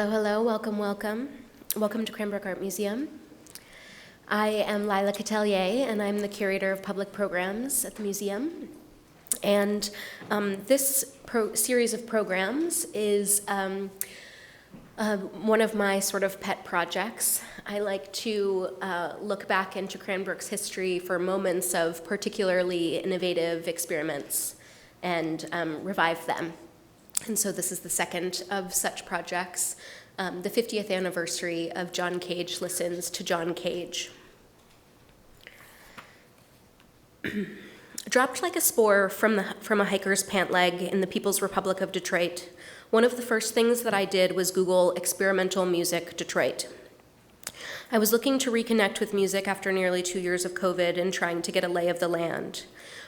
Hello, welcome, welcome. Welcome to Cranbrook Art Museum. I am Lila Catelier, and I'm the Curator of Public Programs at the museum. And this series of programs is one of my sort of pet projects. I like to look back into Cranbrook's history for moments of particularly innovative experiments and revive them. And so this is the second of such projects, the 50th anniversary of John Cage Listens to John Cage. Dropped like a spore from a hiker's pant leg in the People's Republic of Detroit, one of the first things that I did was Google experimental music Detroit. I was looking to reconnect with music after nearly 2 years of COVID and trying to get a lay of the land.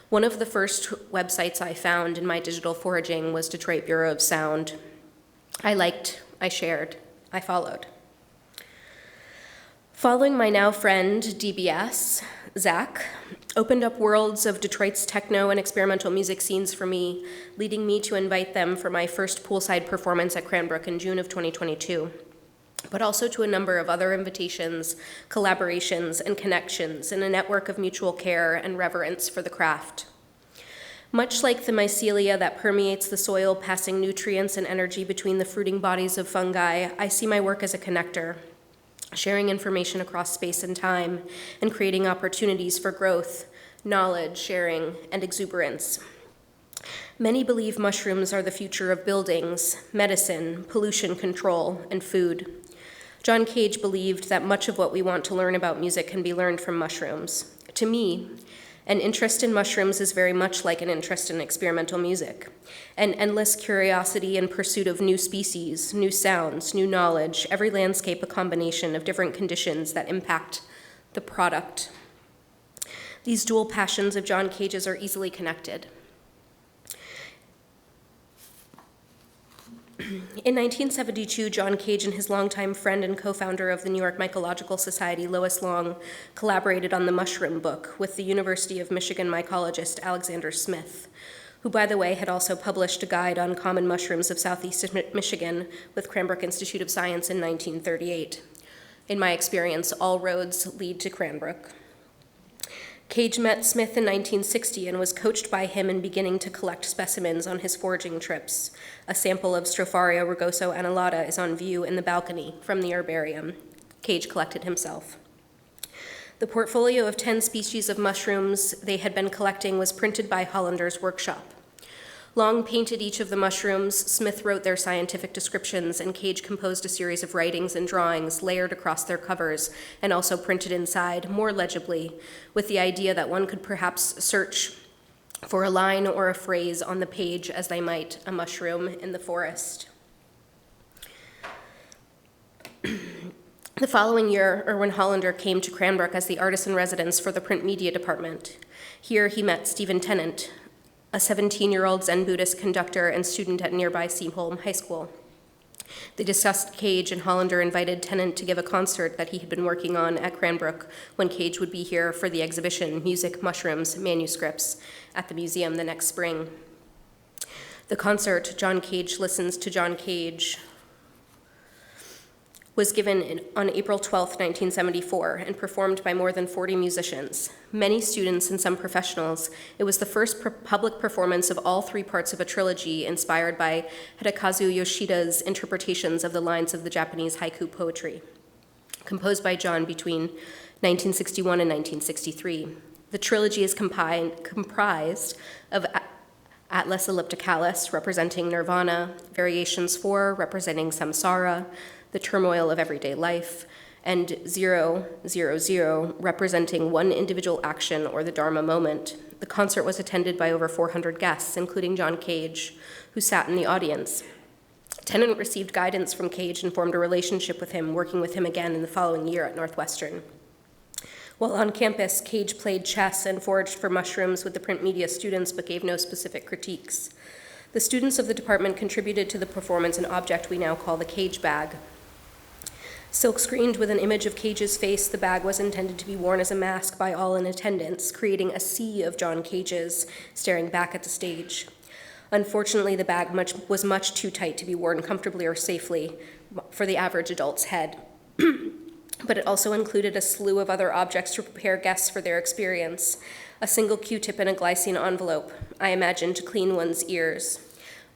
One of the first websites I found in my digital foraging was Detroit Bureau of Sound. I liked, I shared, I followed. Following my now friend, DBS, Zach, opened up worlds of Detroit's techno and experimental music scenes for me, leading me to invite them for my first poolside performance at Cranbrook in June of 2022, but also to a number of other invitations, collaborations, and connections in a network of mutual care and reverence for the craft. Much like the mycelia that permeates the soil, passing nutrients and energy between the fruiting bodies of fungi, I see my work as a connector, sharing information across space and time, and creating opportunities for growth, knowledge, sharing, and exuberance. Many believe mushrooms are the future of buildings, medicine, pollution control, and food. John Cage believed that much of what we want to learn about music can be learned from mushrooms. To me, an interest in mushrooms is very much like an interest in experimental music, an endless curiosity and pursuit of new species, new sounds, new knowledge, every landscape a combination of different conditions that impact the product. These dual passions of John Cage's are easily connected. In 1972, John Cage and his longtime friend and co-founder of the New York Mycological Society, Lois Long, collaborated on the Mushroom Book with the University of Michigan mycologist Alexander Smith, who, by the way, had also published a guide on common mushrooms of Southeast Michigan with Cranbrook Institute of Science in 1938. In my experience, all roads lead to Cranbrook. Cage met Smith in 1960 and was coached by him in beginning to collect specimens on his foraging trips. A sample of Stropharia rugoso annulata is on view in the balcony from the herbarium. Cage collected himself. The portfolio of 10 species of mushrooms they had been collecting was printed by Hollander's workshop. Long painted each of the mushrooms, Smith wrote their scientific descriptions, and Cage composed a series of writings and drawings layered across their covers and also printed inside more legibly, with the idea that one could perhaps search for a line or a phrase on the page as they might a mushroom in the forest. The following year, Irwin Hollander came to Cranbrook as the Artist-in-Residence for the Printmaking Department. Here he met Stephen Tennent, a 17-year-old Zen Buddhist conductor and student at nearby Seaholm High School. They discussed Cage, and Hollander invited Tennent to give a concert that he had been working on at Cranbrook when Cage would be here for the exhibition Music, Mushrooms, Manuscripts at the museum the next spring. The concert, John Cage Listens to John Cage, was given on April 12, 1974, and performed by more than 40 musicians, many students and some professionals. It was the first public performance of all three parts of a trilogy inspired by Hidekazu Yoshida's interpretations of the lines of the Japanese haiku poetry, composed by John between 1961 and 1963. The trilogy is comprised of Atlas Ellipticalis, representing Nirvana, Variations 4, representing Samsara, the turmoil of everyday life, and 000, representing one individual action or the Dharma moment. The concert was attended by over 400 guests, including John Cage, who sat in the audience. Tennent received guidance from Cage and formed a relationship with him, working with him again in the following year at Northwestern. While on campus, Cage played chess and foraged for mushrooms with the print media students, but gave no specific critiques. The students of the department contributed to the performance an object we now call the Cage bag. Silk-screened with an image of Cage's face, the bag was intended to be worn as a mask by all in attendance, creating a sea of John Cages staring back at the stage. Unfortunately, the bag was much too tight to be worn comfortably or safely for the average adult's head. But it also included a slew of other objects to prepare guests for their experience. A single Q-tip in a glycine envelope, I imagine, to clean one's ears.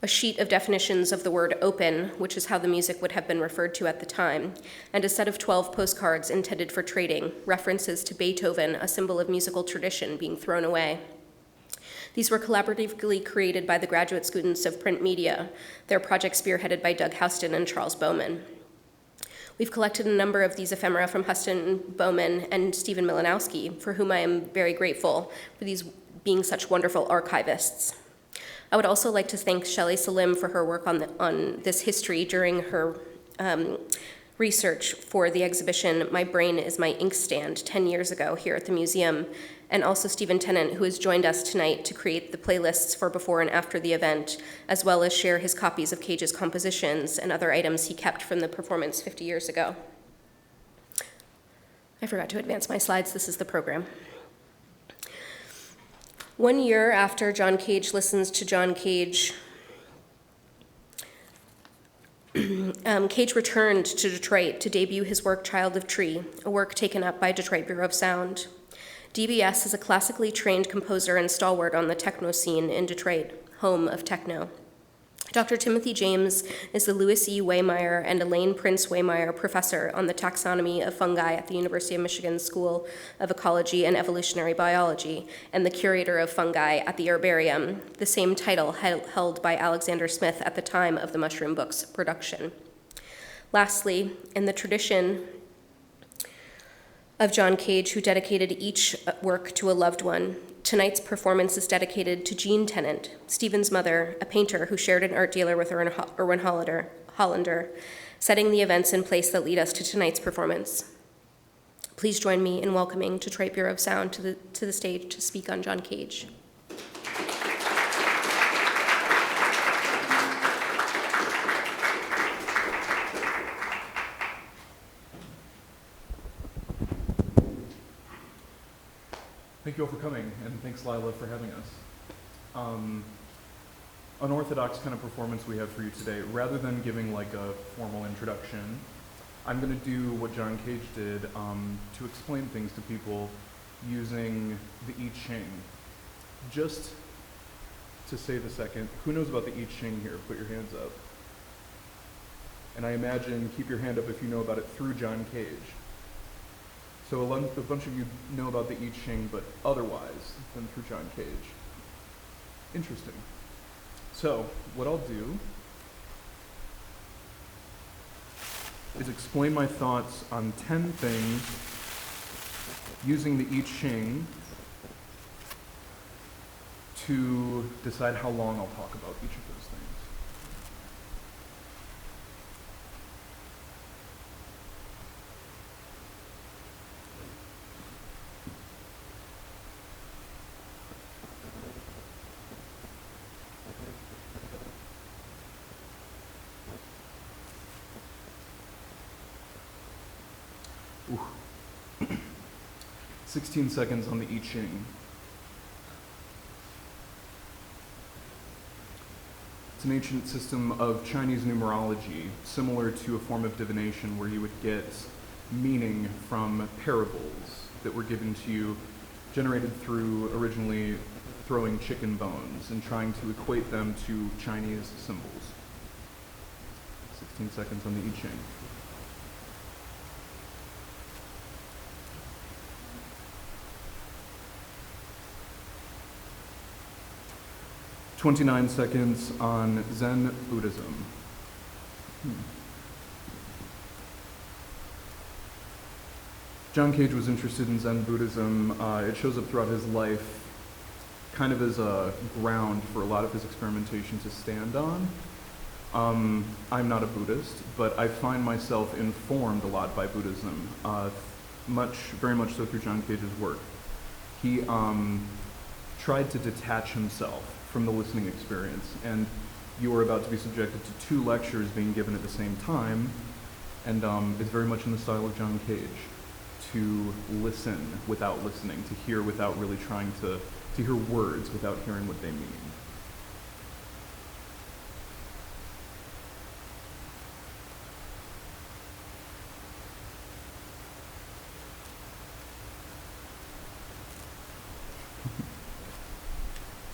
A sheet of definitions of the word open, which is how the music would have been referred to at the time, and a set of 12 postcards intended for trading, references to Beethoven, a symbol of musical tradition, being thrown away. These were collaboratively created by the graduate students of print media, their project spearheaded by Doug Houston and Charles Bowman. We've collected a number of these ephemera from Houston, Bowman, and Stephen Milanowski, for whom I am very grateful for these being such wonderful archivists. I would also like to thank Shelley Salim for her work on this history during her research for the exhibition My Brain is My Inkstand 10 years ago here at the museum, and also Stephen Tennent, who has joined us tonight to create the playlists for before and after the event, as well as share his copies of Cage's compositions and other items he kept from the performance 50 years ago. I forgot to advance my slides. This is the program. 1 year after John Cage listens to John Cage, Cage returned to Detroit to debut his work Child of Tree, a work taken up by Detroit Bureau of Sound. DBS is a classically trained composer and stalwart on the techno scene in Detroit, home of techno. Dr. Timothy James is the Louis E. Waymeyer and Elaine Prince Waymeyer Professor on the Taxonomy of Fungi at the University of Michigan School of Ecology and Evolutionary Biology, and the Curator of Fungi at the Herbarium, the same title held by Alexander Smith at the time of the Mushroom book's production. Lastly, in the tradition of John Cage, who dedicated each work to a loved one, tonight's performance is dedicated to Jean Tennent, Stephen's mother, a painter who shared an art dealer with Irwin Hollander, setting the events in place that lead us to tonight's performance. Please join me in welcoming Detroit Bureau of Sound to the stage to speak on John Cage. Thank you all for coming, and thanks Lila for having us. Unorthodox kind of performance we have for you today. Rather than giving like a formal introduction, I'm going to do what John Cage did to explain things to people using the I Ching. Just to save a second, who knows about the I Ching here? Put your hands up. And I imagine, keep your hand up if you know about it through John Cage. So a bunch of you know about the I Ching, but otherwise than through John Cage. Interesting. So what I'll do is explain my thoughts on 10 things using the I Ching to decide how long I'll talk about each of those things. Ooh. 16 seconds on the I Ching. It's an ancient system of Chinese numerology, similar to a form of divination where you would get meaning from parables that were given to you, generated through originally throwing chicken bones and trying to equate them to Chinese symbols. 16 seconds on the I Ching. "29 seconds on Zen Buddhism. John Cage was interested in Zen Buddhism. It shows up throughout his life kind of as a ground for a lot of his experimentation to stand on. I'm not a Buddhist, but I find myself informed a lot by Buddhism, very much so through John Cage's work. He tried to detach himself from the listening experience, and you are about to be subjected to 2 lectures being given at the same time, and it's very much in the style of John Cage, to listen without listening, to hear without really trying to hear words without hearing what they mean.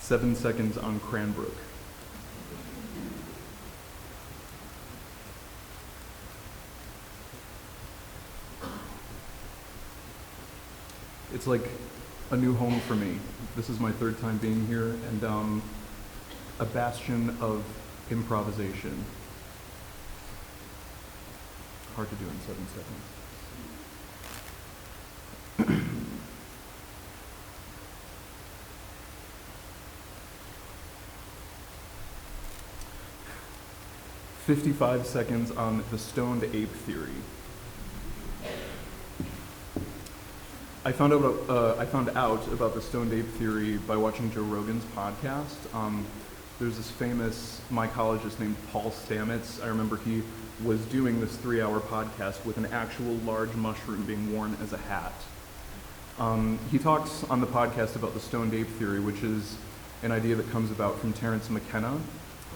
7 seconds on Cranbrook. It's like a new home for me. This is my 3rd time being here, and a bastion of improvisation. Hard to do in 7 seconds. 55 seconds on the stoned ape theory. I found out about the stoned ape theory by watching Joe Rogan's podcast. There's this famous mycologist named Paul Stamets. I remember he was doing this 3-hour podcast with an actual large mushroom being worn as a hat. He talks on the podcast about the stoned ape theory, which is an idea that comes about from Terence McKenna.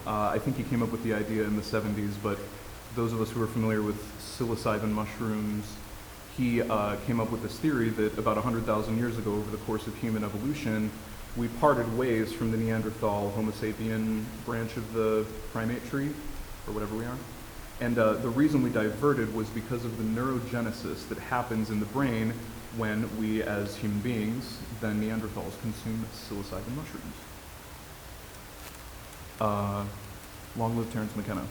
I think he came up with the idea in the 70s, but those of us who are familiar with psilocybin mushrooms, he came up with this theory that about 100,000 years ago, over the course of human evolution, we parted ways from the Neanderthal Homo sapien branch of the primate tree, or whatever we are. And the reason we diverted was because of the neurogenesis that happens in the brain when we, as human beings, then Neanderthals, consume psilocybin mushrooms. Long live Terence McKenna.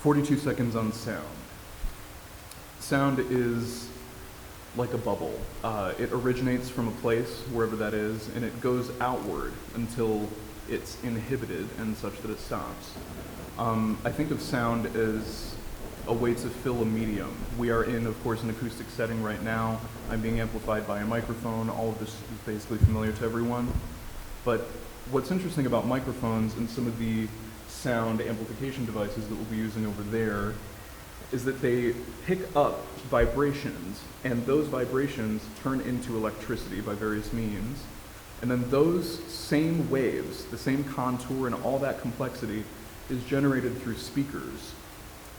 "42 seconds on sound. Sound is like a bubble. It originates from a place, wherever that is, and it goes outward until it's inhibited and such that it stops. I think of sound as a way to fill a medium. We are in, of course, an acoustic setting right now. I'm being amplified by a microphone. All of this is basically familiar to everyone. But what's interesting about microphones and some of the sound amplification devices that we'll be using over there is that they pick up vibrations, and those vibrations turn into electricity by various means. And then those same waves, the same contour and all that complexity is generated through speakers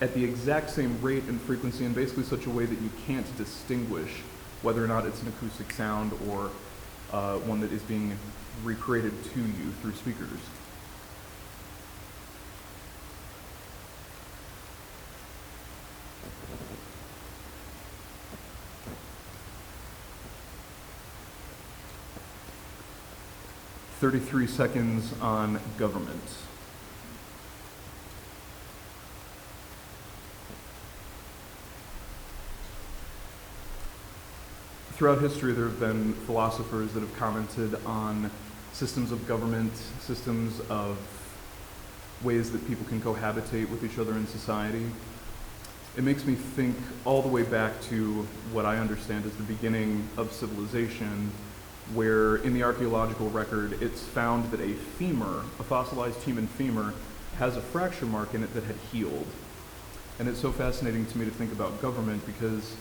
at the exact same rate and frequency in basically such a way that you can't distinguish whether or not it's an acoustic sound or one that is being recreated to you through speakers. "33 seconds on government. Throughout history, there have been philosophers that have commented on systems of government, systems of ways that people can cohabitate with each other in society. It makes me think all the way back to what I understand as the beginning of civilization, where in the archaeological record, it's found that a femur, a fossilized human femur, has a fracture mark in it that had healed. And it's so fascinating to me to think about government because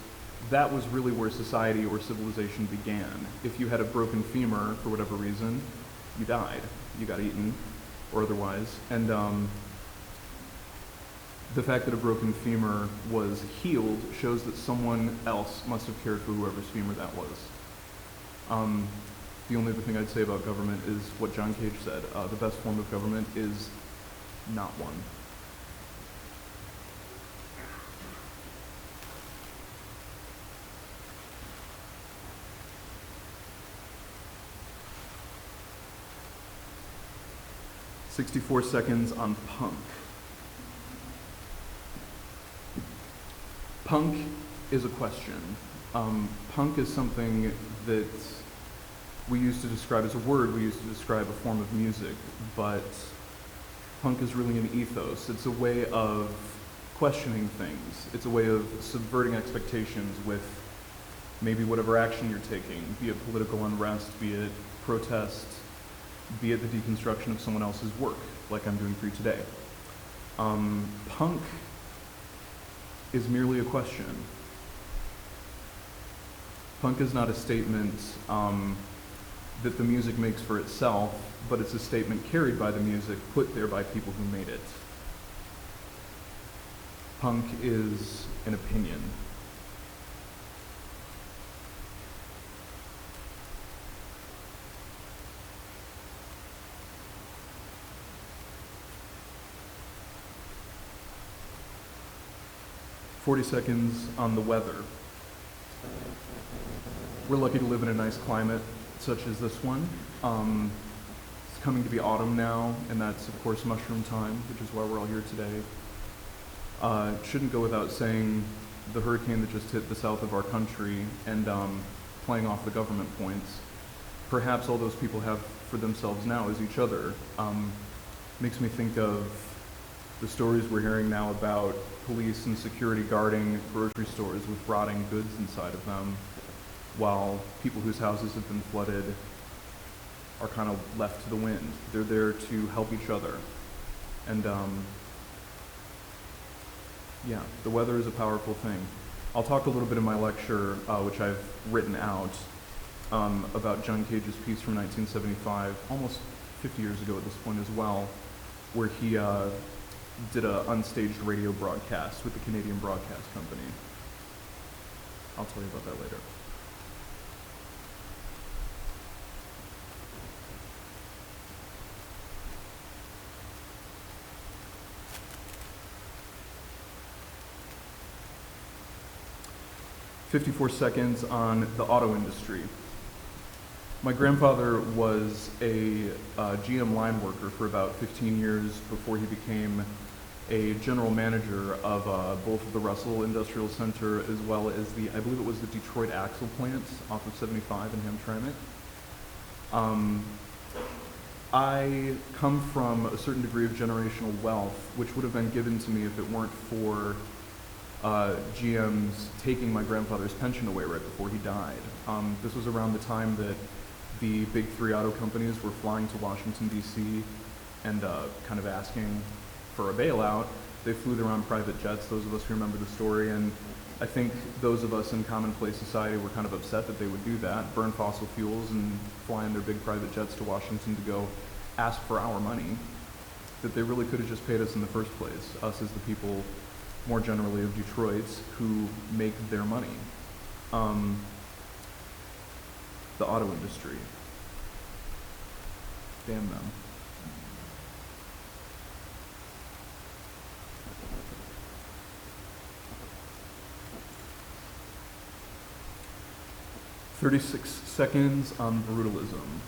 that was really where society or civilization began. If you had a broken femur for whatever reason, you died. You got eaten or otherwise. And the fact that a broken femur was healed shows that someone else must have cared for whoever's femur that was. The only other thing I'd say about government is what John Cage said. The best form of government is not one. "64 seconds on punk. Punk is a question. Punk is something that we used to describe as a word, we used to describe a form of music, but punk is really an ethos. It's a way of questioning things. It's a way of subverting expectations with maybe whatever action you're taking, be it political unrest, be it protest, be it the deconstruction of someone else's work, like I'm doing for you today. Punk is merely a question. Punk is not a statement that the music makes for itself, but it's a statement carried by the music, put there by people who made it. Punk is an opinion. "40 seconds on the weather. We're lucky to live in a nice climate such as this one. It's coming to be autumn now, and that's of course mushroom time, which is why we're all here today. It shouldn't go without saying the hurricane that just hit the south of our country and playing off the government points, perhaps all those people have for themselves now is each other. Makes me think of the stories we're hearing now about police and security guarding grocery stores with rotting goods inside of them, while people whose houses have been flooded are kind of left to the wind. They're there to help each other. And yeah, the weather is a powerful thing. I'll talk a little bit in my lecture, which I've written out, about John Cage's piece from 1975, almost 50 years ago at this point as well, where he did an unstaged radio broadcast with the Canadian Broadcast Company. I'll tell you about that later. "54 seconds on the auto industry. My grandfather was a GM line worker for about 15 years before he became a general manager of both of the Russell Industrial Center as well as I believe it was the Detroit Axle plant off of 75 in Hamtramck. I come from a certain degree of generational wealth, which would have been given to me if it weren't for GM's taking my grandfather's pension away right before he died. This was around the time that the big three auto companies were flying to Washington, D.C. and kind of asking for a bailout. They flew their own private jets, those of us who remember the story, and I think those of us in commonplace society were kind of upset that they would do that, burn fossil fuels and fly in their big private jets to Washington to go ask for our money, that they really could have just paid us in the first place, us as the people more generally of Detroit who make their money. The auto industry. Damn them. "36 seconds on brutalism.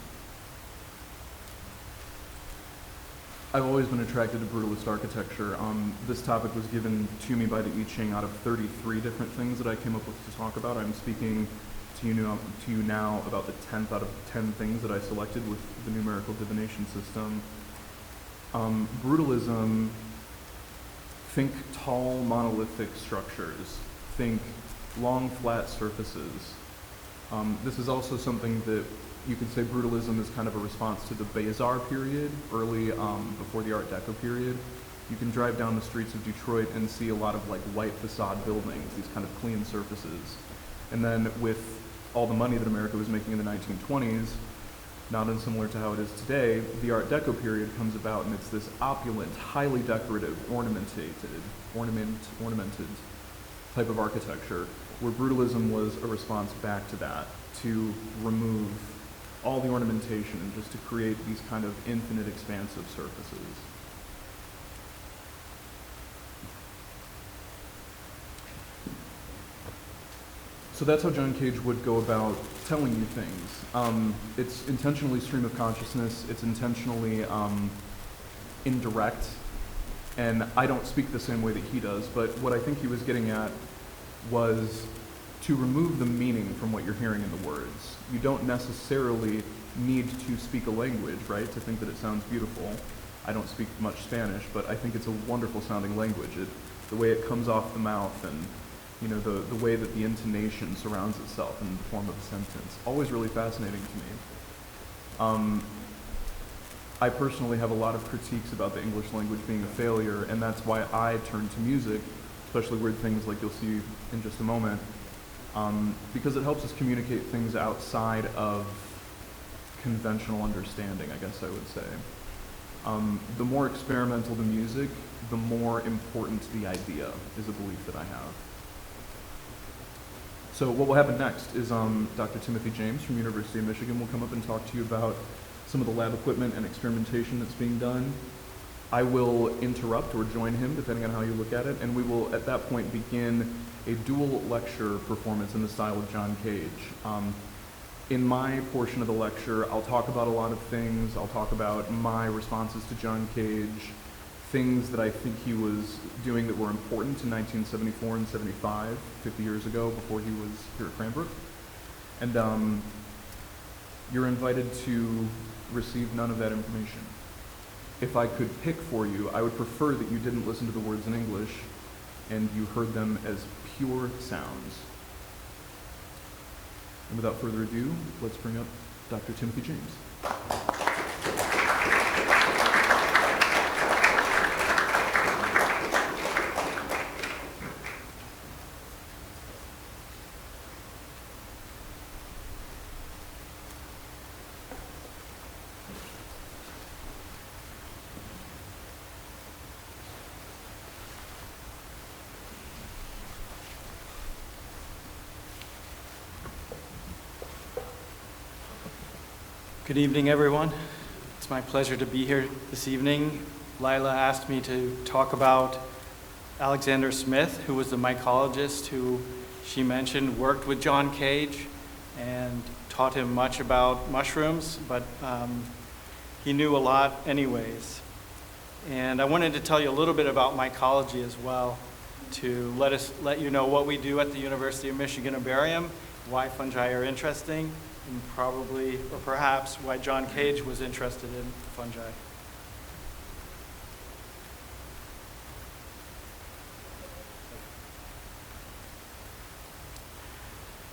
I've always been attracted to brutalist architecture. This topic was given to me by the I Ching out of 33 different things that I came up with to talk about. I'm speaking to you now about the 10th out of 10 things that I selected with the numerical divination system. Brutalism, think tall monolithic structures, think long flat surfaces. This is also something that you could say brutalism is kind of a response to the Beaux-Arts period, early before the Art Deco period. You can drive down the streets of Detroit and see a lot of like white facade buildings, these kind of clean surfaces. And then with all the money that America was making in the 1920s, not unsimilar to how it is today, the Art Deco period comes about and it's this opulent, highly decorative, ornamented type of architecture, where brutalism was a response back to that, to remove all the ornamentation and just to create these kind of infinite expansive surfaces. So that's how John Cage would go about telling you things. It's intentionally stream of consciousness, it's intentionally indirect, and I don't speak the same way that he does, but what I think he was getting at was to remove the meaning from what you're hearing in the words. You don't necessarily need to speak a language, right, to think that it sounds beautiful. I don't speak much Spanish, but I think it's a wonderful sounding language. The way it comes off the mouth and the way that the intonation surrounds itself in the form of a sentence. Always really fascinating to me. I personally have a lot of critiques about the English language being a failure, and that's why I turn to music, especially weird things like you'll see in just a moment, because it helps us communicate things outside of conventional understanding, I guess I would say. The more experimental the music, the more important the idea is a belief that I have. So what will happen next is Dr. Timothy James from University of Michigan will come up and talk to you about some of the lab equipment and experimentation that's being done. I will interrupt or join him, depending on how you look at it, and we will at that point begin a dual lecture performance in the style of John Cage. In my portion of the lecture, I'll talk about a lot of things. I'll talk about my responses to John Cage, things that I think he was doing that were important in 1974 and 75, 50 years ago, before he was here at Cranbrook. And you're invited to receive none of that information. If I could pick for you, I would prefer that you didn't listen to the words in English and you heard them as pure sounds. And without further ado, let's bring up Dr. Timothy James. Good evening, everyone. It's my pleasure to be here this evening. Lila asked me to talk about Alexander Smith, who was the mycologist who she mentioned worked with John Cage and taught him much about mushrooms, but he knew a lot anyways. And I wanted to tell you a little bit about mycology as well, to let you know what we do at the University of Michigan Herbarium, why fungi are interesting, and probably, or perhaps, why John Cage was interested in fungi.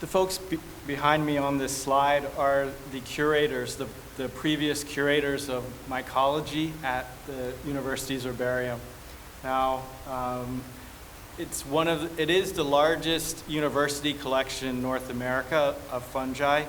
The folks behind me on this slide are the curators, the previous curators of mycology at the university's herbarium. Now, it is the largest university collection in North America of fungi.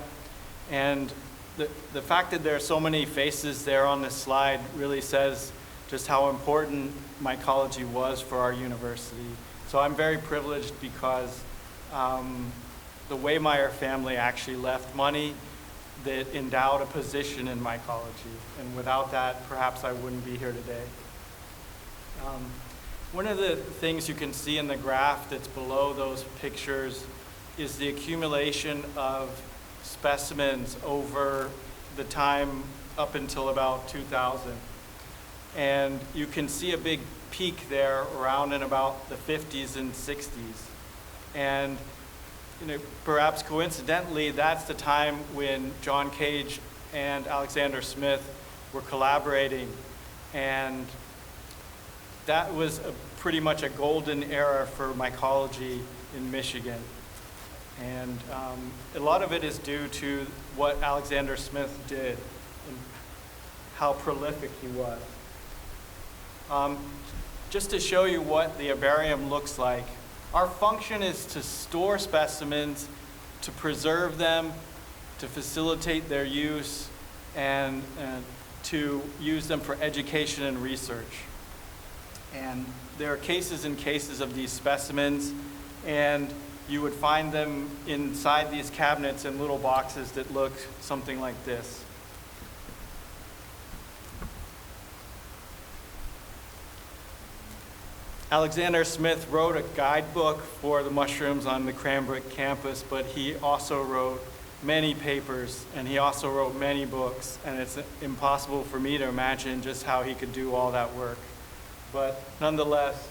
And the fact that there are so many faces there on this slide really says just how important mycology was for our university. So I'm very privileged because the Waymeyer family actually left money that endowed a position in mycology. And without that, perhaps I wouldn't be here today. One of the things you can see in the graph that's below those pictures is the accumulation of specimens over the time up until about 2000. And you can see a big peak there around in about the 50s and 60s. And perhaps coincidentally, that's the time when John Cage and Alexander Smith were collaborating. And that was pretty much a golden era for mycology in Michigan. And a lot of it is due to what Alexander Smith did and how prolific he was. Just to show you what the herbarium looks like, our function is to store specimens, to preserve them, to facilitate their use, and to use them for education and research. And there are cases and cases of these specimens, and you would find them inside these cabinets in little boxes that look something like this. Alexander Smith wrote a guidebook for the mushrooms on the Cranbrook campus, but he also wrote many papers, and he also wrote many books, and it's impossible for me to imagine just how he could do all that work. But nonetheless,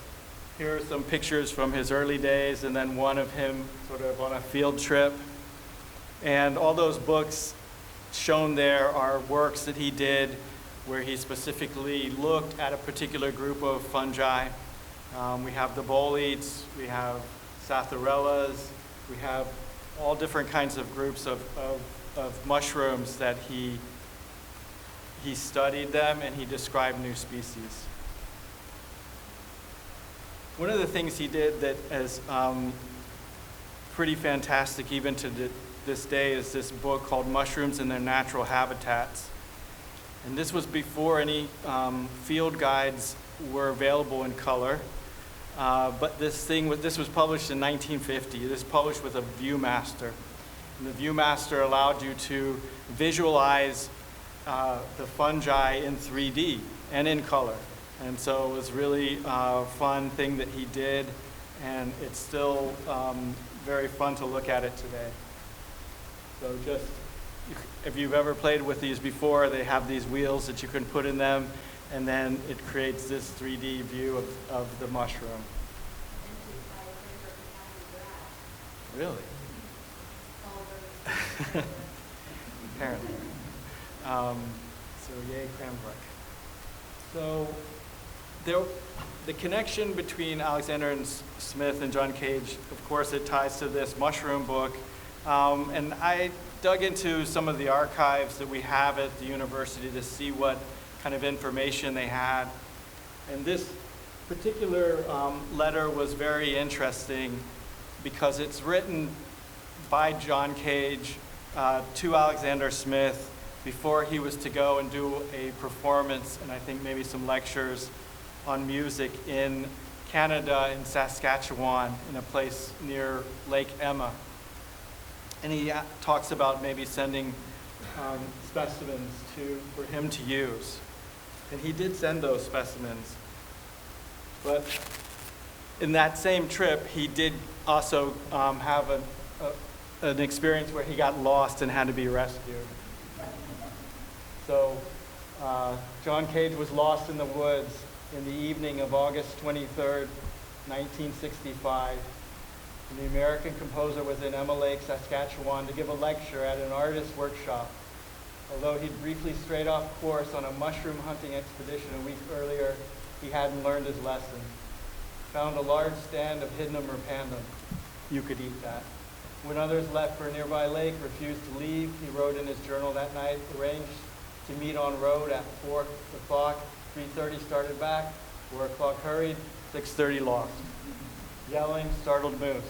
here are some pictures from his early days, and then one of him sort of on a field trip. And all those books shown there are works that he did where he specifically looked at a particular group of fungi. We have the boletes, we have Satharellas, we have all different kinds of groups of mushrooms that he studied them, and he described new species. One of the things he did that has pretty fantastic even to this day is this book called Mushrooms in Their Natural Habitats. And this was before any field guides were available in color. But this was published in 1950. This was published with a ViewMaster. And the ViewMaster allowed you to visualize the fungi in 3D and in color. And so it was really a fun thing that he did, and it's still very fun to look at it today. So just, if you've ever played with these before, they have these wheels that you can put in them, and then it creates this 3D view of the mushroom. Really? Apparently. So yay, Cranbrook. So the connection between Alexander and Smith and John Cage, of course, it ties to this mushroom book. And I dug into some of the archives that we have at the university to see what kind of information they had. And this particular letter was very interesting because it's written by John Cage to Alexander Smith before he was to go and do a performance and I think maybe some lectures on music in Canada, in Saskatchewan, in a place near Lake Emma. And he talks about maybe sending specimens for him to use. And he did send those specimens. But in that same trip, he did also have an experience where he got lost and had to be rescued. So John Cage was lost in the woods in the evening of August 23rd, 1965. And the American composer was in Emma Lake, Saskatchewan, to give a lecture at an artist workshop. Although he'd briefly strayed off course on a mushroom hunting expedition a week earlier, he hadn't learned his lesson. Found a large stand of Hydnum repandum. You could eat that. When others left for a nearby lake, refused to leave, he wrote in his journal that night, arranged to meet on road at 4 o'clock, 3:30 started back, 4 o'clock hurried, 6:30 lost. Yelling, startled moose.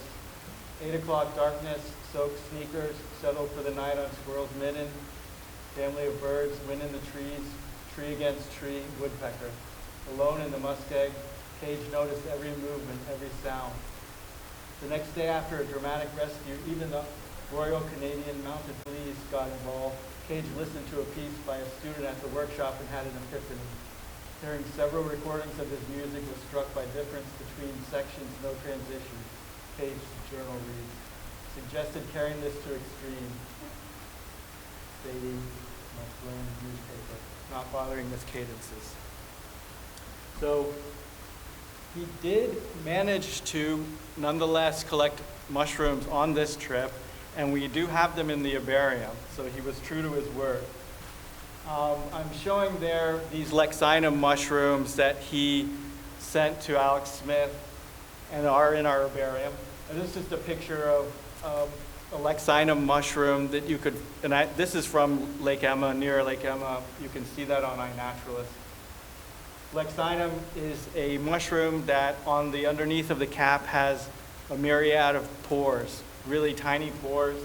8 o'clock darkness, soaked sneakers, settled for the night on squirrel's midden. Family of birds, wind in the trees, tree against tree, woodpecker. Alone in the muskeg, Cage noticed every movement, every sound. The next day after a dramatic rescue, even the Royal Canadian Mounted Police got involved. Cage listened to a piece by a student at the workshop and had an epiphany. Hearing several recordings of his music was struck by difference between sections, no transition. Cage journal reads, suggested carrying this to extreme. Sadie must learn newspaper, not bothering Miss Cadences. So he did manage to nonetheless collect mushrooms on this trip, and we do have them in the herbarium, so he was true to his word. I'm showing there these Lexinum mushrooms that he sent to Alex Smith and are in our herbarium. And this is just a picture of a Lexinum mushroom that you could, this is from Lake Emma, near Lake Emma. You can see that on iNaturalist. Lexinum is a mushroom that on the underneath of the cap has a myriad of pores, really tiny pores,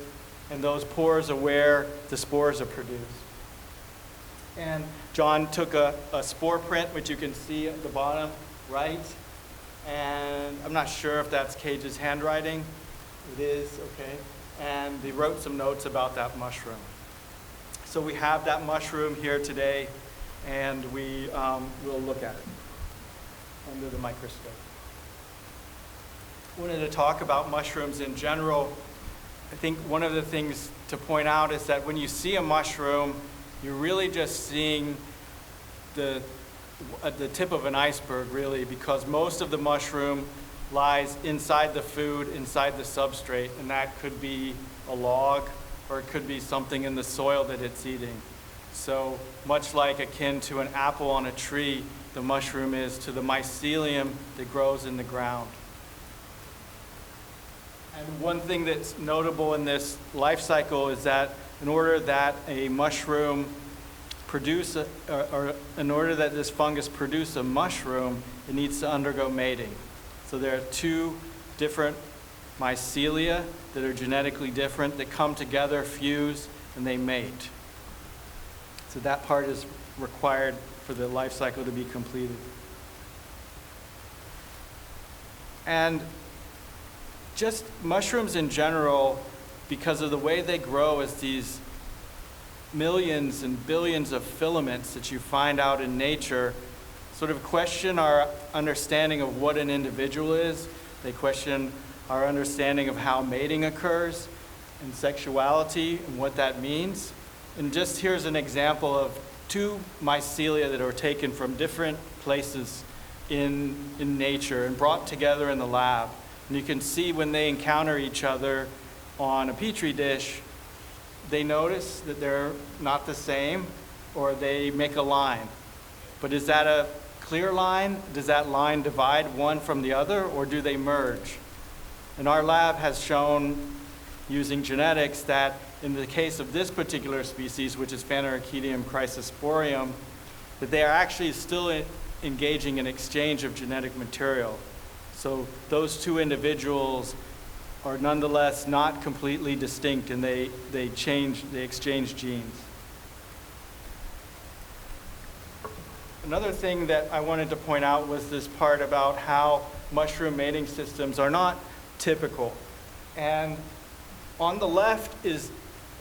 and those pores are where the spores are produced. And John took a spore print, which you can see at the bottom right, and I'm not sure if that's Cage's handwriting. It is, okay. And he wrote some notes about that mushroom. So we have that mushroom here today, and we will look at it under the microscope. I wanted to talk about mushrooms in general. I think one of the things to point out is that when you see a mushroom, you're really just seeing the tip of an iceberg, really, because most of the mushroom lies inside the food, inside the substrate, and that could be a log, or it could be something in the soil that it's eating. So much like akin to an apple on a tree, the mushroom is to the mycelium that grows in the ground. And one thing that's notable in this life cycle is that in order that a mushroom produce, or in order that this fungus produce a mushroom, it needs to undergo mating. So there are two different mycelia that are genetically different that come together, fuse, and they mate. So that part is required for the life cycle to be completed. And just mushrooms in general, because of the way they grow as these millions and billions of filaments that you find out in nature, sort of question our understanding of what an individual is. They question our understanding of how mating occurs and sexuality and what that means. And just here's an example of two mycelia that are taken from different places in nature and brought together in the lab. And you can see when they encounter each other on a petri dish, they notice that they're not the same, or they make a line. But is that a clear line? Does that line divide one from the other, or do they merge? And our lab has shown, using genetics, that in the case of this particular species, which is Phanerochedium chrysosporium, that they are actually still engaging in exchange of genetic material. So those two individuals are nonetheless not completely distinct, and they exchange genes. Another thing that I wanted to point out was this part about how mushroom mating systems are not typical. And on the left is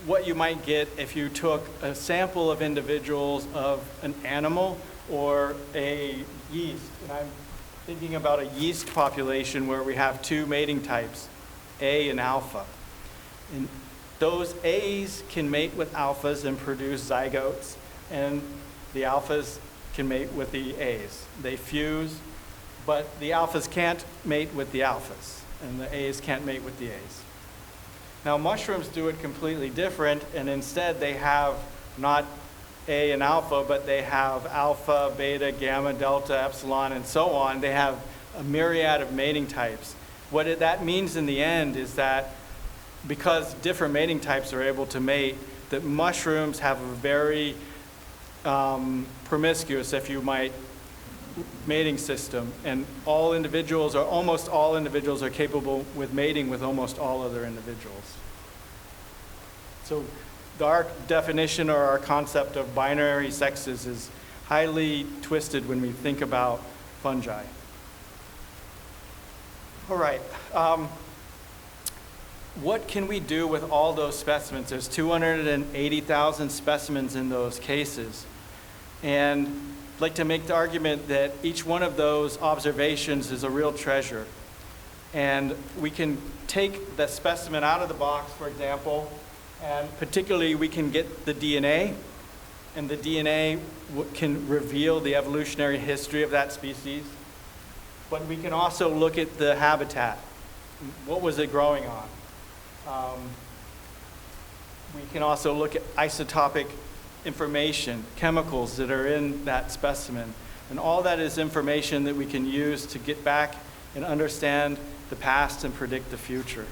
what you might get if you took a sample of individuals of an animal or a yeast. And I'm thinking about a yeast population where we have two mating types, A and alpha. And those A's can mate with alphas and produce zygotes, and the alphas can mate with the A's. They fuse, but the alphas can't mate with the alphas, and the A's can't mate with the A's. Now mushrooms do it completely different, and instead they have not A and alpha, but they have alpha, beta, gamma, delta, epsilon, and so on. They have a myriad of mating types. What that means in the end is that because different mating types are able to mate, that mushrooms have a very promiscuous, if you might, mating system, and all individuals, or almost all individuals, are capable with mating with almost all other individuals. So our definition, or our concept of binary sexes, is highly twisted when we think about fungi. All right. What can we do with all those specimens? There's 280,000 specimens in those cases. And I'd like to make the argument that each one of those observations is a real treasure. And we can take the specimen out of the box, for example, and particularly we can get the DNA, and the DNA can reveal the evolutionary history of that species. But we can also look at the habitat. What was it growing on? We can also look at isotopic information, chemicals that are in that specimen. And all that is information that we can use to get back and understand the past and predict the future.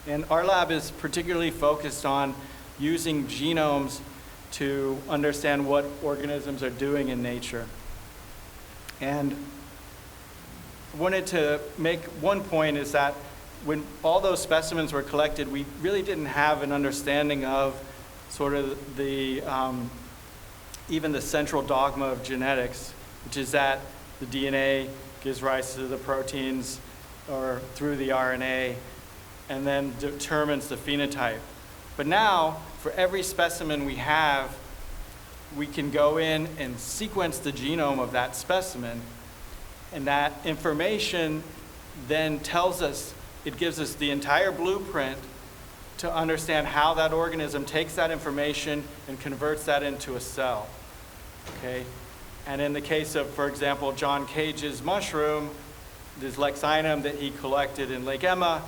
And our lab is particularly focused on using genomes to understand what organisms are doing in nature. And I wanted to make one point, is that when all those specimens were collected, we really didn't have an understanding of sort of the, even the central dogma of genetics, which is that the DNA gives rise to the proteins, or through the RNA, and then determines the phenotype. But now, for every specimen we have, we can go in and sequence the genome of that specimen, and that information then tells us, it gives us the entire blueprint to understand how that organism takes that information and converts that into a cell, okay? And in the case of, for example, John Cage's mushroom, this Lexinum that he collected in Lake Emma,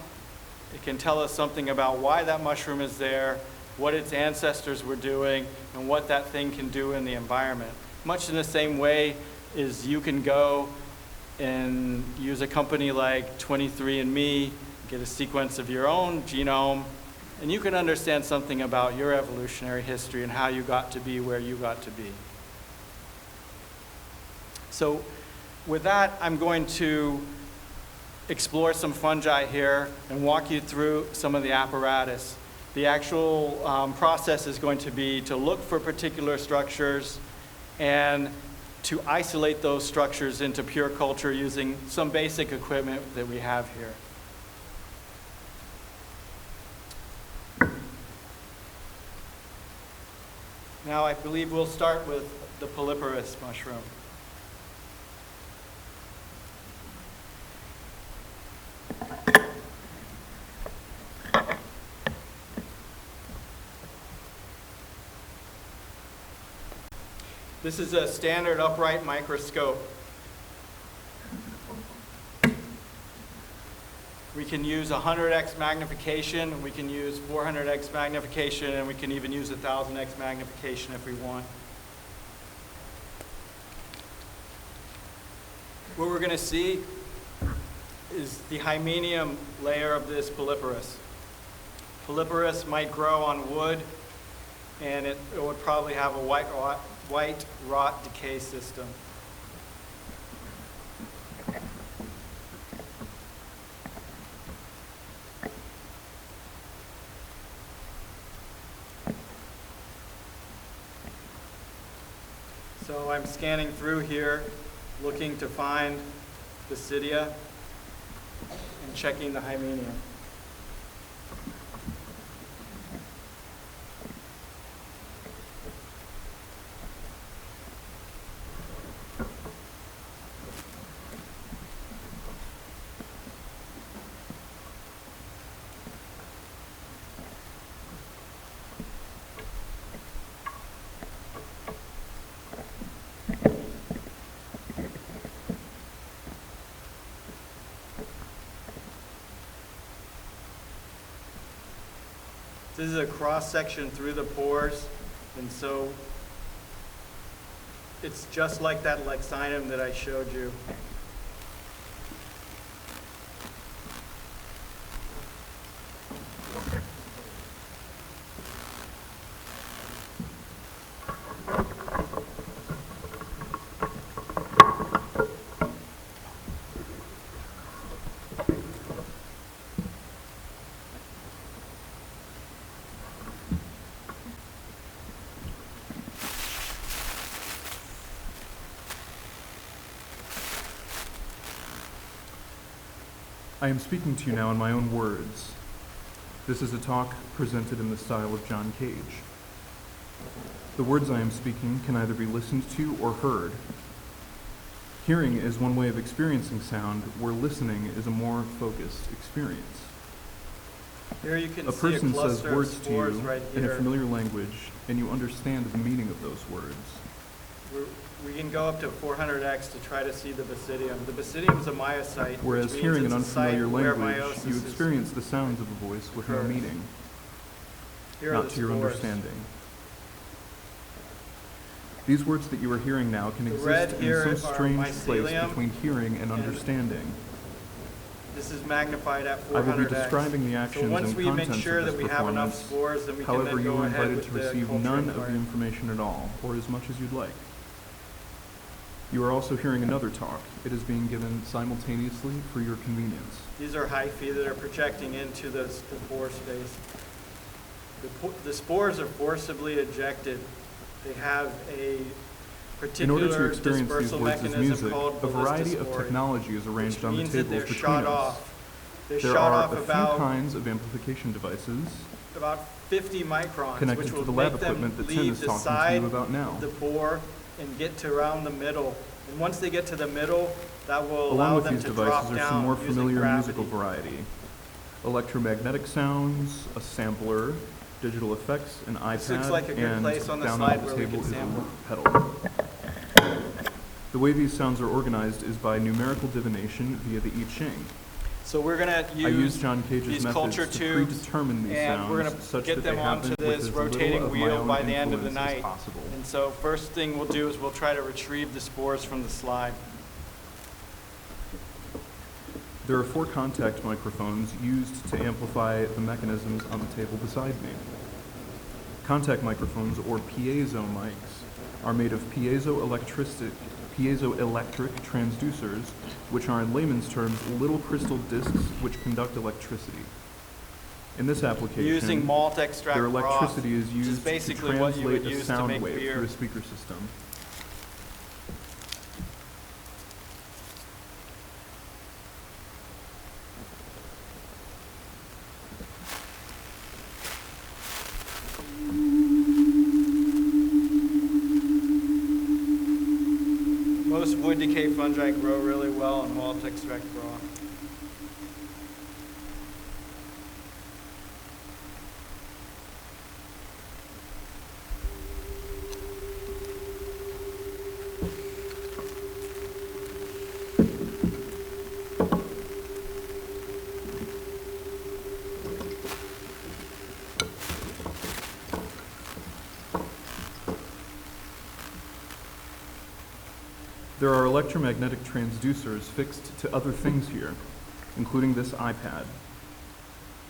it can tell us something about why that mushroom is there, what its ancestors were doing, and what that thing can do in the environment. Much in the same way as you can go and use a company like 23andMe, get a sequence of your own genome, and you can understand something about your evolutionary history and how you got to be where you got to be. So with that, I'm going to explore some fungi here and walk you through some of the apparatus. The actual process is going to be to look for particular structures and to isolate those structures into pure culture using some basic equipment that we have here. Now I believe we'll start with the polyporous mushroom. This is a standard upright microscope. We can use 100x magnification, we can use 400x magnification, and we can even use 1000x magnification if we want. What we're going to see is the hymeneum layer of this polyporous. Polyporous might grow on wood, and it would probably have a white rot decay system. So I'm scanning through here, looking to find basidia and checking the hymeneum. This is a cross-section through the pores, and so it's just like that lexinum that I showed you. I am speaking to you now in my own words. This is a talk presented in the style of John Cage. The words I am speaking can either be listened to or heard. Hearing is one way of experiencing sound, where listening is a more focused experience. Here you can A see person a says cluster words of to spores you right in a here. familiar language, and you understand the meaning of those words. We can go up to 400x to try to see the basidium. The basidium is a myocyte, Whereas which means hearing an it's a site unfamiliar where language, meiosis you is- experience the sounds of a voice with no occurs. meaning, Here are not the to your spores. understanding. These words that you are hearing now can The red exist here in some are strange place mycelium between hearing and and understanding. This is magnified at 400x. I will be describing the actions so once and we make contents sure of that this we have enough performance. spores, then we However, can then you go are ahead invited with to the receive culturing none of part. the information at all, or as much as you'd like. You are also hearing another talk. It is being given simultaneously for your convenience. These are hyphae that are projecting into the pore space. The spores are forcibly ejected. They have a In order to particular experience these dispersal words as mechanism music, called a variety of ballistospory, technology is arranged which on the means that tables they're between shot us. off. They're There shot are off a few about kinds of amplification devices 50 microns, connected which to will the lab make them equipment that Tim leave is the talking to side you about now. of the pore and get to around the middle. And once they get to the middle, that will Along allow with them these to drop devices are down some more using familiar gravity. musical variety. Electromagnetic sounds, a sampler, digital effects, an iPad, This looks like a good and place on the down slide on the where we table can is a sample. loop pedal. The way these sounds are organized is by numerical divination via the I Ching. So we're going to I use use John Cage's these methods culture to tubes, predetermine these and sounds we're going to such get that them they onto happen with this as little rotating of my wheel own by the end of the influence as night. possible. And so first thing we'll do is we'll try to retrieve the spores from the slide. There are 4 contact microphones used to amplify the mechanisms on the table beside me. Contact microphones, or piezo mics, are made of piezoelectric piezoelectric transducers, which are in layman's terms little crystal discs which conduct electricity. In this application, Using malt extract their broth, electricity is which used to basically what you would translate a use to sound make wave beer. through a speaker system. Most wood decay fungi grow really well in malt extract broth. There are electromagnetic transducers fixed to other things here, including this iPad.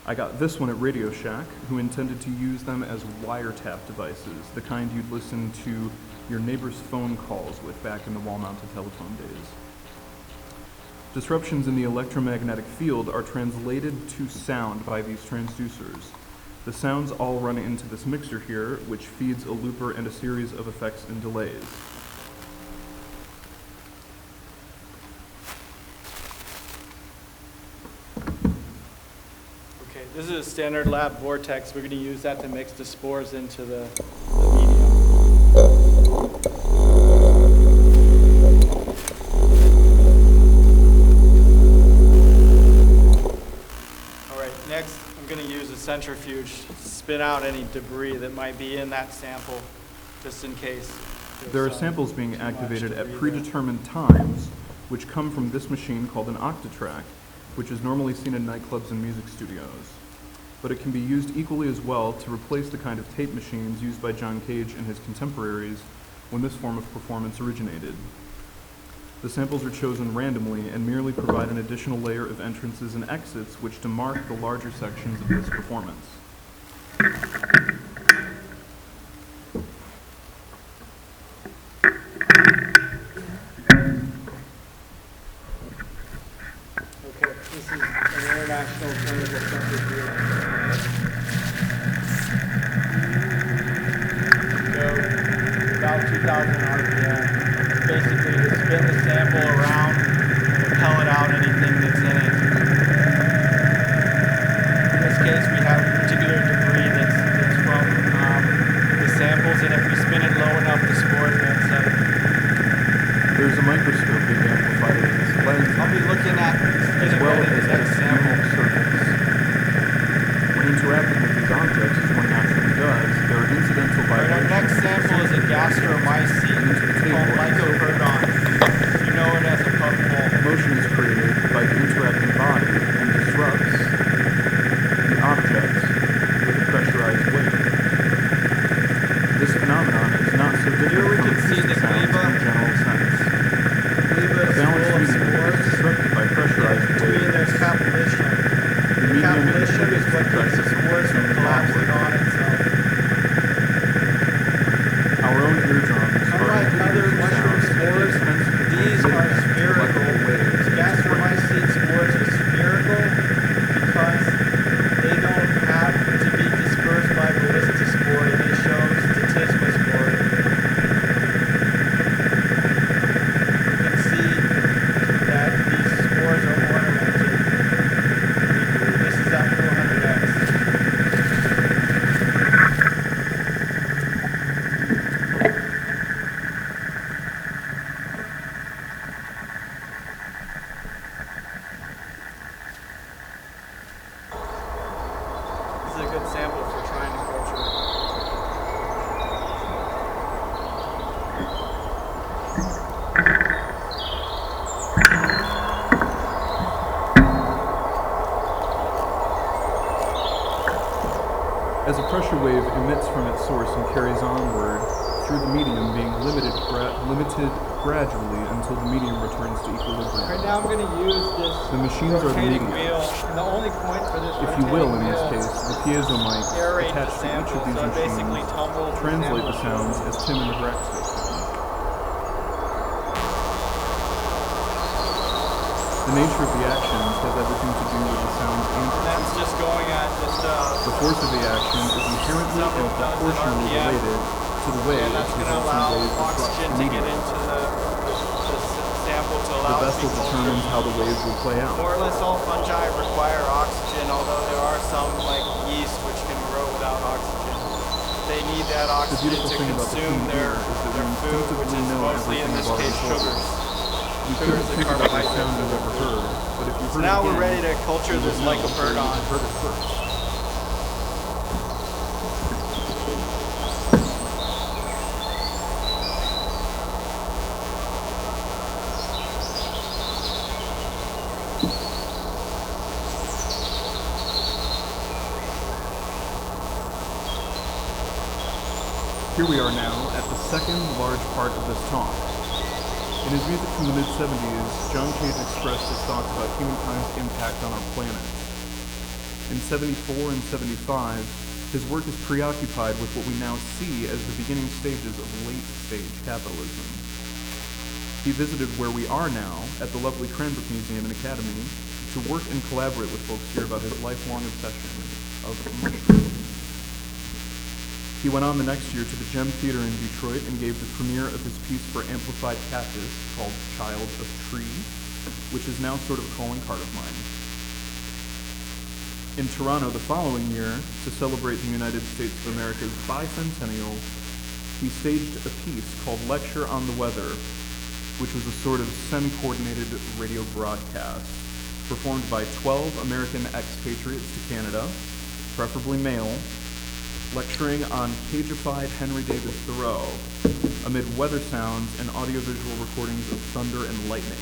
I got this one at Radio Shack, who intended to use them as wiretap devices, the kind you'd listen to your neighbor's phone calls with back in the wall-mounted telephone days. Disruptions in the electromagnetic field are translated to sound by these transducers. The sounds all run into this mixer here, which feeds a looper and a series of effects and delays. This is a standard lab vortex. We're going to use that to mix the spores into the medium. All right, next I'm going to use a centrifuge to spin out any debris that might be in that sample, just in case. There are samples being activated at predetermined times, which come from this machine called an octatrack, which is normally seen in nightclubs and music studios. But it can be used equally as well to replace the kind of tape machines used by John Cage and his contemporaries when this form of performance originated. The samples are chosen randomly and merely provide an additional layer of entrances and exits which demark the larger sections of this performance. Okay, this is an international chemical centrifuge. About 2,000 RPM. Basically to spin the sample around and pellet out anything that's in it. In this case, we have particular debris that's from the samples, and if we spin it low enough, the spores won't settle. There's a microscope being amplified in this lens, I'll be looking at as well as the next sample. surface. When interacting with these objects, as one naturally does, there are incidental Our vibrations. next sample is a gastromycete called lycoperdon. You know it as a puffball. Motion is created by the interacting body and disrupts the objects with a pressurized weight. This phenomenon is not so Here we different can from see the sounds in gleba. a general sense. Gleba A is balanced full of medium spores. is disrupted by pressurized Between weight. there's capillation. The medium Capillation is what keeps the spores from collapsing on itself. Our own eardrums are Unlike other inhibited to mushroom sound and spores, sensitive to these are transmitting spherical. electrical waves. Gastromycete spores are spherical because they don't have to be dispersed by ballistospore. They show statismospore. You can see that these spores are ornamented. This is at 400x. This is a good sample for trying to culture. As a pressure wave emits from its source and carries onward through the medium, being limited gradually until the medium returns to Right equilibrium. now I'm going to use this The machines are the rotating medium. wheel, and the only point for this If you will, in rotating this wheel case, the piezo mics aerate the attached to each sample, of these so it basically machines tumbles translate the sample. sounds as Tim and the Braxton found. The nature of the actions has everything to do with the sound's amplitude. That's just going at just The force of the action is inherently and several dozen proportionally RPM. related to the way And it that's going to results allow in waves oxygen disrupt to the get medium. into the sample to The allow it to vessel be determines cultured. how the waves will play out. More or less all fungi require oxygen, although there are some like yeast which can grow without oxygen. They need that The oxygen beautiful to thing about the consume food their here is that we food, which instinctively is know mostly in everything this about case our culture. sugars. We Sugars couldn't and figure out every carbohydrates. sound we've ever heard, but if you So heard now it we're ready again, to culture you this would know that lycoperdon. you heard it first. Here we are now at the second large part of this talk. In his music from the mid-70s, John Cage expressed his thoughts about humankind's impact on our planet. In 74 and 75, his work is preoccupied with what we now see as the beginning stages of late-stage capitalism. He visited where we are now, at the lovely Cranbrook Museum and Academy, to work and collaborate with folks here about his lifelong obsession of mushrooms. He went on the next year to the Gem Theater in Detroit and gave the premiere of his piece for Amplified Cactus called Child of Tree, which is now sort of a calling card of mine. In Toronto the following year, to celebrate the United States of America's bicentennial, he staged a piece called Lecture on the Weather, which was a sort of semi-coordinated radio broadcast performed by 12 American expatriates to Canada, preferably male, lecturing on cagified Henry David Thoreau amid weather sounds and audiovisual recordings of thunder and lightning.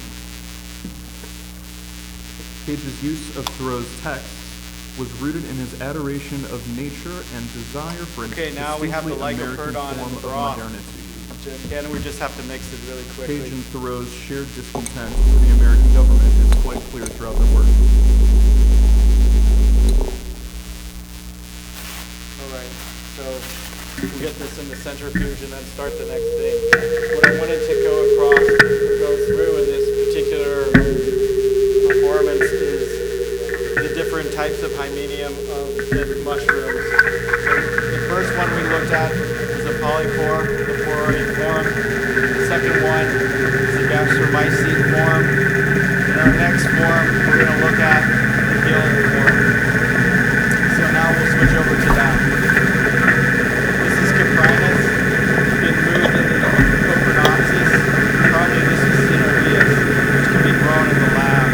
Cage's use of Thoreau's texts was rooted in his adoration of nature and desire for an Okay, now we have the distinctly American lycoperdon and form the of broth. modernity. Again, we just have to mix it really quickly. Cage and Thoreau's shared discontent with the American government is quite clear throughout their work. Alright, so we'll get this in the centrifuge and then start the next thing. What I wanted to go across or go through in this particular performance is the different types of hymenium of the mushrooms. So the first one we looked at was a polypore, the poroid form. The second one is the gastromycete form. In our next form, we're going to look at the gill form. So now we'll switch over to that. This is Caprinus. It's been moved into the Coprinopsis. Probably this is Synergius, which can be grown in the lab.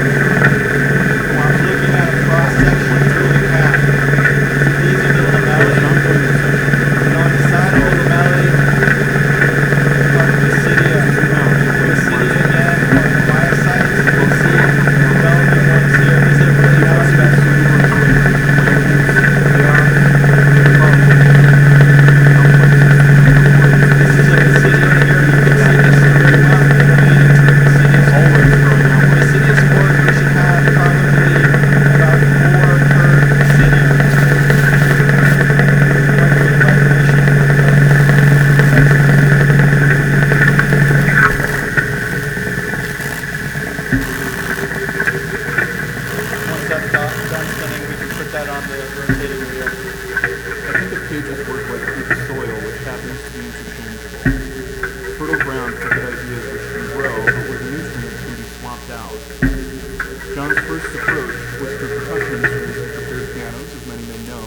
Well, I'm looking at a cross-section through the cap. These are the lamellae. And on the side of the lamellae are the basidia. Basidia again are the myocytes. We'll see developing ones here. These are really more special. This is a basidia here. You can see the stigma leading to the basidia spores. Basidia spores, we should have probably about 4 per basidia. Once that's done spinning, we can put that on the rotating wheel. I think of Cage's work like good soil, which happens to be interchangeable. Fertile ground for good ideas which can grow, but where the nutrients can be swapped out. John's first approach was through percussion instruments and prepared pianos, as many may know.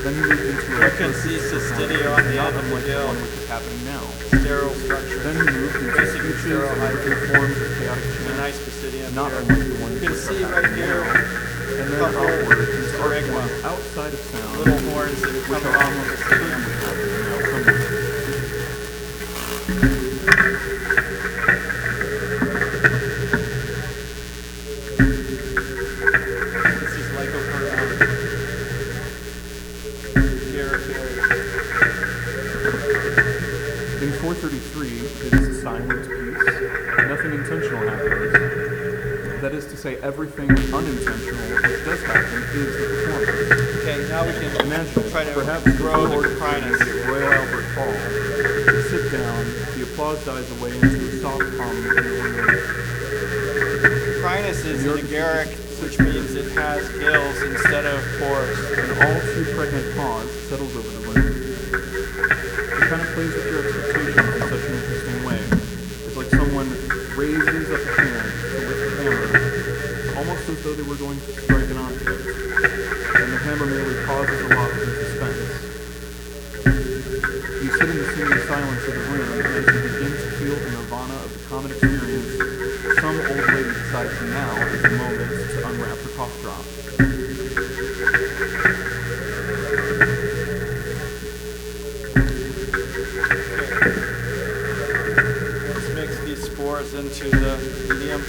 Then he moved into You can see cystidia on the end of the unlike the gill. one which is happening now. Sterile structure. Then he moved into Basically speeches sterile and hydrogen. different forms of chaotic A chant, nice basidium not here. unlike the ones You can which see are right happening here, now. And then couple outward into art stigma. forms outside of sound, little horns that which come are along almost with the certainly basidium. happening now somewhere. This is lycoperdon. Here. In 433, it is a silent piece. Nothing intentional happens. That is to say, everything unintentional which does happen is the performance. Okay, now we can Imagine, try to perhaps grow the order Caprinus. at Royal Albert Hall, to sit down, the applause dies away into a soft hum in the room. Prynus is an agaric, which means it has gills instead of pores. An all-too-pregnant pause settles over the room. It kind of plays with your expectations in such an interesting way. It's like someone raises up a hand to lift a hammer, almost as though they were going to strike an object, and the hammer merely pauses a lot in suspense. You sit in the seeming silence of the room, and as you begin to feel the nirvana of the common experience, some old lady decides now is the moment to unwrap her cough drop. Let's mix these spores into the medium.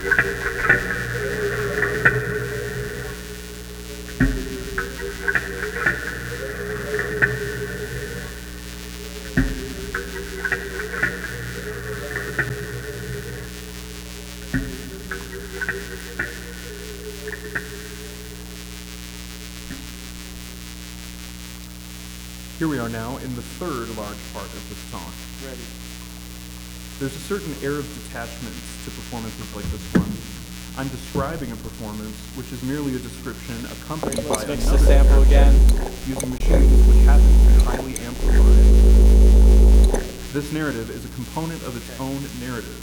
Here we are now in the third large part of this talk. Ready. There's a certain air of detachment to performances like this one. I'm describing a performance which is merely a description accompanied by Let's mix the another sample again. using machines which happen to be highly amplified. This narrative is a component of its own narrative.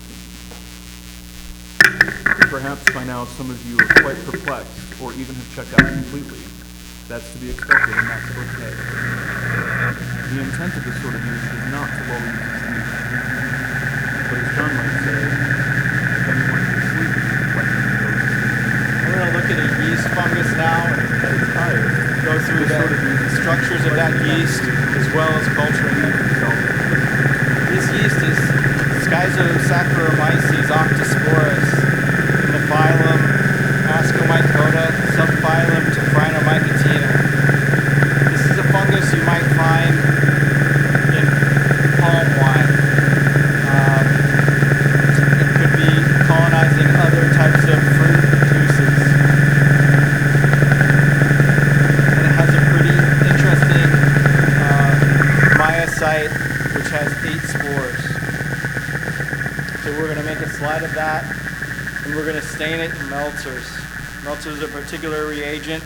Perhaps by now some of you are quite perplexed or even have checked out completely. That's to be expected and that's okay. The intent of this sort of music is not to lull you to sleep. But as John might say, if anyone can sleep, let them go to sleep. We're going to look at a yeast fungus now and At its highest, go through this the sort of music structures of that yeast as well as culturing it. This yeast is Schizosaccharomyces octosporus in the phylum Ascomycota, subphylum Tephrinomycotina. This is a fungus you might find in palm wine. It could be colonizing other types of fruit juices. And it has a pretty interesting myocyte which has 8 spores. So we're going to make a slide of that and we're going to stain it in meltzers. Meltzers are a particular reagent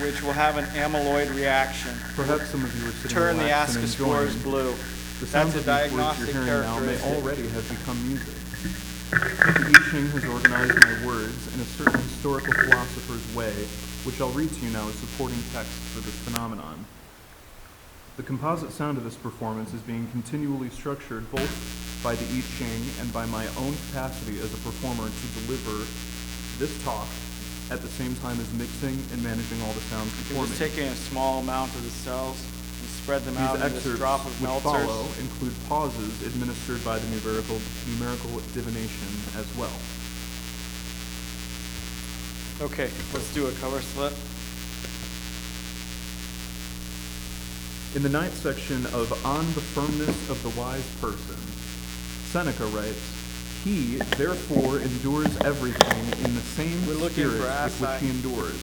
which will have an amyloid reaction. Perhaps some of you are sitting Turn the relaxed and ascospores enjoying. blue. The That's sounds a of these words diagnostic you're hearing now may characteristic. already have become music. I Ching has organized my words in a certain historical philosopher's way, which I'll read to you now as supporting text for this phenomenon. The composite sound of this performance is being continually structured both by the I Ching and by my own capacity as a performer to deliver this talk at the same time as mixing and managing all the sounds You're before just me. taking a small amount of the cells and spread them out These in this excerpts drop of which meltzers. follow include pauses administered by the numerical divination as well. Okay, let's do a cover slip. In the ninth section of On the Firmness of the Wise Person, Seneca writes, "He, therefore, endures everything in the same We're looking spirit for with which acai. he endures."